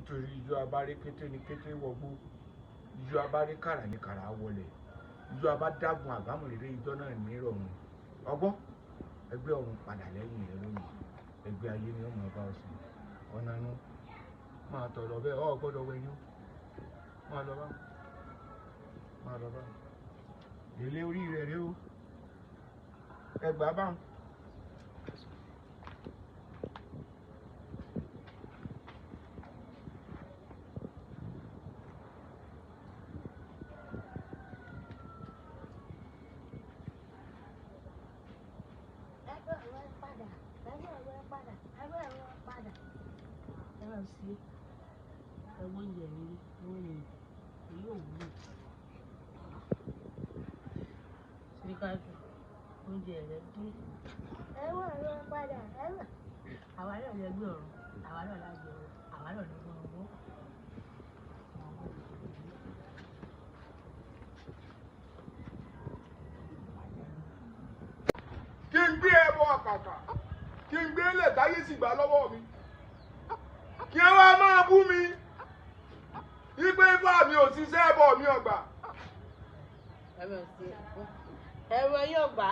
nítorí ijó abárí kété ni kété wọgbó ijó abárí kàrà ni kàrà wọlé ijó abádágun àbámọ̀rèrè ijó náà ní ìrọ̀rùn ọgbọ́n ẹgbẹ́ ọ̀run padà lẹ́yìn rẹ lónìí ẹgbẹ́ ayé ni wọ́n máa bá ọ sùn ọ̀nà nu máa tọ̀rọ̀ bẹ́ẹ̀ ọ̀ gbọ́dọ̀ wẹ̀yìn máa lọ bá èlé orí rẹ̀ rẹ o ẹgbàá báwọn. Sí, ẹ̀wọ̀n oúnjẹ mi lórí èyí ò wúlò. Síríkájú oúnjẹ rẹ̀ dé. Ẹ̀wọ̀n ló ń padà ẹ̀wọ̀n. Àwa náà lè gbé ọ̀run, àwa náà lágbè ọ̀run, àwa náà lè gbé ọ̀run. Kí n gbé ẹbọ àkàkà, kí n gbé lẹ̀ táyé sì gbà lọ́wọ́ mi. Kí ẹ wá máa bú mi wípé ifá mi ò ṣiṣẹ́ ẹbọ mi ọgbà. Ẹ̀rọ yóò gbà.